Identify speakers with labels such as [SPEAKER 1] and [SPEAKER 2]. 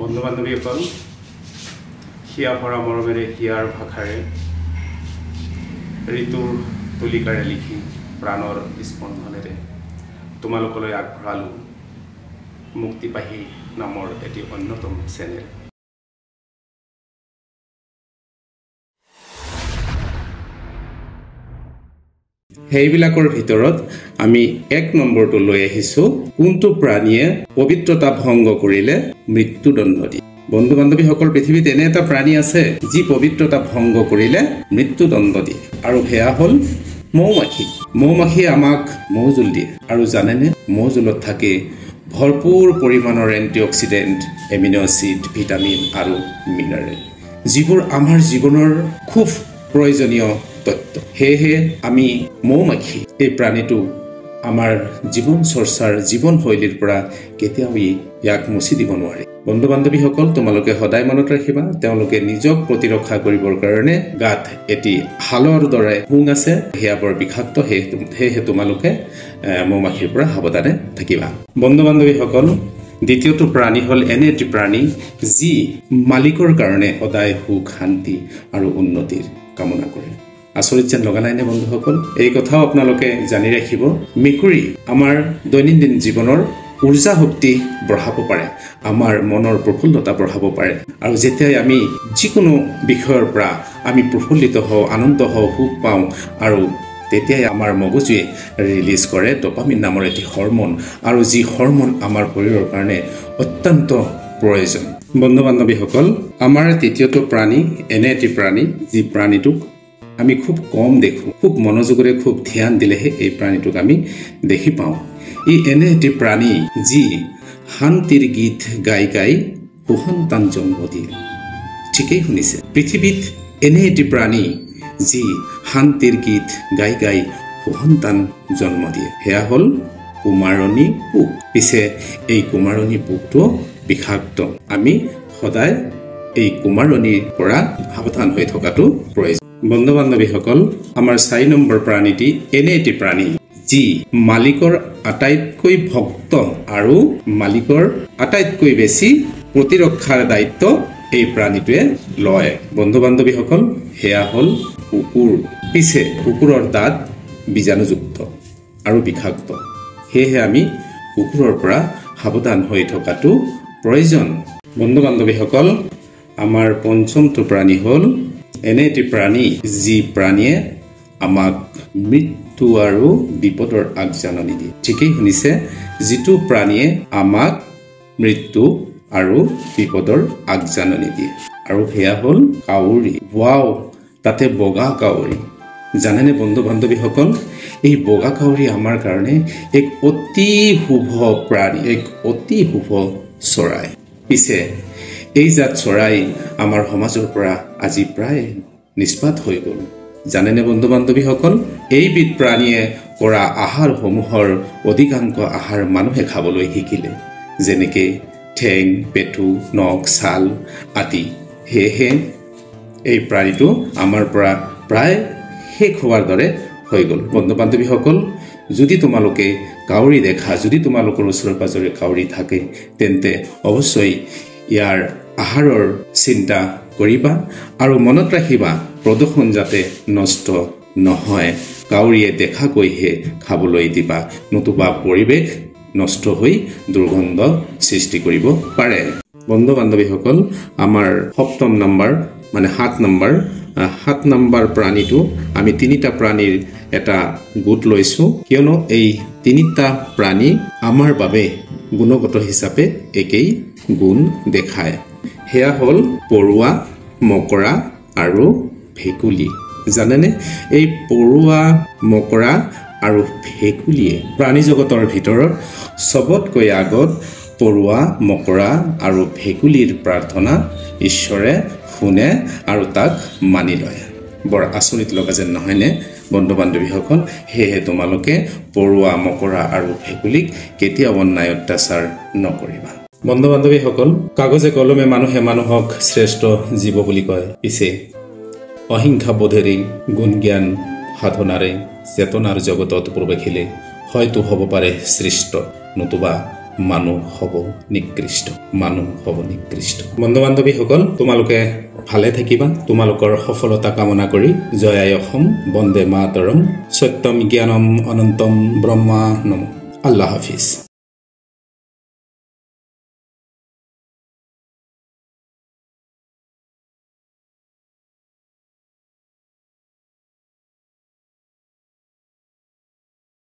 [SPEAKER 1] বন্ধু বান্ধৱীসকল হিয়া ভৰা মৰমেৰে হিয়াৰ ভাষাৰে ঋতুৰ তুলিকাৰে লিখি প্ৰাণৰ স্পন্দনেৰে তোমালোকলৈ আগবঢ়ালোঁ মুক্তিপাহি নামৰ এটি অন্যতম চেনেল। সেইবিলাকৰ ভিতৰত আমি 1 নম্বৰটো লৈ আহিছোঁ, কোনটো প্ৰাণীয়ে পবিত্ৰতা ভংগ কৰিলে মৃত্যুদণ্ড দিয়ে। বন্ধু বান্ধৱীসকল, পৃথিৱীত এনে এটা প্ৰাণী আছে যি পবিত্ৰতা ভংগ কৰিলে মৃত্যুদণ্ড দিয়ে, আৰু সেয়া হ'ল মৌমাখি। মৌমাখিয়ে আমাক মৌজোল দিয়ে, আৰু জানেনে মৌজোলত থাকে ভৰপূৰ পৰিমাণৰ এণ্টিঅক্সিডেণ্ট, এমিনো এচিড, ভিটামিন আৰু মিনাৰেল, যিবোৰ আমাৰ জীৱনৰ খুব প্ৰয়োজনীয় তত্ত্ব। সেয়েহে আমি মৌমাখি এই প্ৰাণীটো আমাৰ জীৱন চৰ্চাৰ জীৱনশৈলীৰ পৰা কেতিয়াও ইয়াক মুচি দিব নোৱাৰে। বন্ধু বান্ধৱীসকল, তোমালোকে সদায় মনত ৰাখিবা, তেওঁলোকে নিজক প্ৰতিৰক্ষা কৰিবৰ কাৰণে গাত এটি হালৰ দৰে শুং আছে, সেয়া বৰ বিষাক্ত। সেয়েহে তোমালোকে মৌমাখিৰ পৰা সাৱধানে থাকিবা। বন্ধু বান্ধৱীসকল, দ্বিতীয়টো প্ৰাণী হ'ল এনে এটি প্ৰাণী যি মালিকৰ কাৰণে সদায় সুখ, শান্তি আৰু উন্নতিৰ কামনা কৰে। আচৰিত যেন লগা নাইনে বন্ধুসকল? এই কথাও আপোনালোকে জানি ৰাখিব, মেকুৰী আমাৰ দৈনন্দিন জীৱনৰ উৰ্জা শক্তি বঢ়াব পাৰে, আমাৰ মনৰ প্ৰফুল্লতা বঢ়াব পাৰে, আৰু যেতিয়াই আমি যিকোনো বিষয়ৰ পৰা আমি প্ৰফুল্লিত হওঁ, আনন্দ হওঁ, সুখ পাওঁ, আৰু তেতিয়াই আমাৰ মগজুৱে ৰিলিজ কৰে ডপামিন নামৰ এটি হৰমন, আৰু যি হৰমন আমাৰ শৰীৰৰ কাৰণে অত্যন্ত প্ৰয়োজন। বন্ধু বান্ধৱীসকল, আমাৰ তৃতীয়টো প্ৰাণী এনে এটি প্ৰাণী যি প্ৰাণীটোক আমি খুব কম দেখোঁ, খুব মনোযোগেৰে খুব ধ্যান দিলেহে এই প্ৰাণীটোক আমি দেখি পাওঁ। ই এনে এটি প্ৰাণী যি শান্তিৰ গীত গাই গাই সুসন্তান জন্ম দিয়ে। ঠিকেই শুনিছে, পৃথিৱীত এনে এটি প্ৰাণী যি শান্তিৰ গীত গাই গাই সুসন্তান জন্ম দিয়ে, সেয়া হ'ল কুমাৰণী পোক। পিছে এই কুমাৰণী পোকটো বিষাক্ত। আমি সদায় এই কুমাৰণীৰ পৰা সাৱধান হৈ থকাটো প্ৰয়োজন। বন্ধু বান্ধৱীসকল, আমাৰ 4 নম্বৰ প্ৰাণীটি এনে এটি প্ৰাণী যি মালিকৰ আটাইতকৈ ভক্ত আৰু মালিকৰ আটাইতকৈ বেছি প্ৰতিৰক্ষাৰ দায়িত্ব এই প্ৰাণীটোৱে লয়। বন্ধু বান্ধৱীসকল, সেয়া হ'ল কুকুৰ। পিছে কুকুৰৰ দাঁত বীজাণুযুক্ত আৰু বিষাক্ত, সেয়েহে আমি কুকুৰৰ পৰা সাৱধান হৈ থকাটো প্ৰয়োজন। বন্ধু বান্ধৱীসকল, আমাৰ 5মটো প্ৰাণী হ'ল এনে এটি প্ৰাণী যি প্ৰাণীয়ে আমাক মৃত্যু আৰু বিপদৰ আগজাননী দিয়ে। ঠিকেই শুনিছে, যিটো প্ৰাণীয়ে আমাক মৃত্যু আৰু বিপদৰ আগজাননী দিয়ে, আৰু সেয়া হ'ল কাউৰী। ৱাও, তাতে বগা কাউৰী। জানেনে বন্ধু বান্ধৱীসকল, এই বগা কাউৰী আমাৰ কাৰণে এক অতি শুভ প্ৰাণী, এক অতি শুভ চৰাই। পিছে এই জাত চৰাই আমাৰ সমাজৰ পৰা আজি প্ৰায় নিষ্পাত হৈ গ'ল। জানেনে বন্ধু বান্ধৱীসকল, এইবিধ প্ৰাণীয়ে কৰা আহাৰসমূহৰ অধিকাংশ আহাৰ মানুহে খাবলৈ শিকিলে, যেনেকৈ ঠেং, পেটু, নখ, ছাল আদি। সেয়েহে এই প্ৰাণীটো আমাৰ পৰা প্ৰায় শেষ হোৱাৰ দৰে হৈ গ'ল। বন্ধু বান্ধৱীসকল, যদি তোমালোকে কাউৰী দেখা, যদি তোমালোকৰ ওচৰে পাজৰে কাউৰী থাকে, তেন্তে অৱশ্যই ইয়াৰ আহাৰৰ চিন্তা কৰিবা, আৰু মনত ৰাখিবা প্ৰদূষণ যাতে নষ্ট নহয়, কাউৰীয়ে দেখাকৈহে খাবলৈ দিবা, নতুবা পৰিৱেশ নষ্ট হৈ দুৰ্গন্ধ সৃষ্টি কৰিব পাৰে। বন্ধু বান্ধৱীসকল, আমাৰ 7 নম্বৰ মানে 7 নম্বৰ প্ৰাণীটো আমি 3টা প্ৰাণীৰ এটা গোট লৈছোঁ, কিয়নো এই 3টা প্ৰাণী আমাৰ বাবে গুণগত হিচাপে একেই গুণ দেখায়। সেয়া হ'ল পৰুৱা, মকৰা আৰু ভেকুলী। জানেনে, এই পৰুৱা, মকৰা আৰু ভেকুলীয়ে প্ৰাণী জগতৰ ভিতৰত চবতকৈ আগত পৰুৱা, মকৰা আৰু ভেকুলীৰ প্ৰাৰ্থনা ঈশ্বৰে শুনে আৰু তাক মানি লয়। বৰ আচৰিত লগা যেন নহয়নে বন্ধু বান্ধৱীসকল? সেয়েহে তোমালোকে পৰুৱা, মকৰা আৰু ভেকুলীক কেতিয়াও অন্যায় অত্যাচাৰ নকৰিবা। বন্ধু বান্ধৱীসকল, কাগজে কলমে মানুহে মানুহক শ্ৰেষ্ঠ জীৱ বুলি কয়। পিছে অহিংসা বোধেৰে, গুণ জ্ঞান সাধনাৰে চেতনাৰ জগতত প্ৰৱেশিলে হয়তো হ'ব পাৰে সৃষ্ট, নতুবা মানুহ হ'ব নিকৃষ্ট, মানুহ হ'ব নিকৃষ্ট। বন্ধু বান্ধৱীসকল, তোমালোকে ভালে থাকিবা। তোমালোকৰ সফলতা কামনা কৰি জয় আই অসম, বন্দে মাতৰম, সত্যম জ্ঞানম অনন্তম ব্ৰহ্মা নমঃ। আল্লাহ হাফিজ।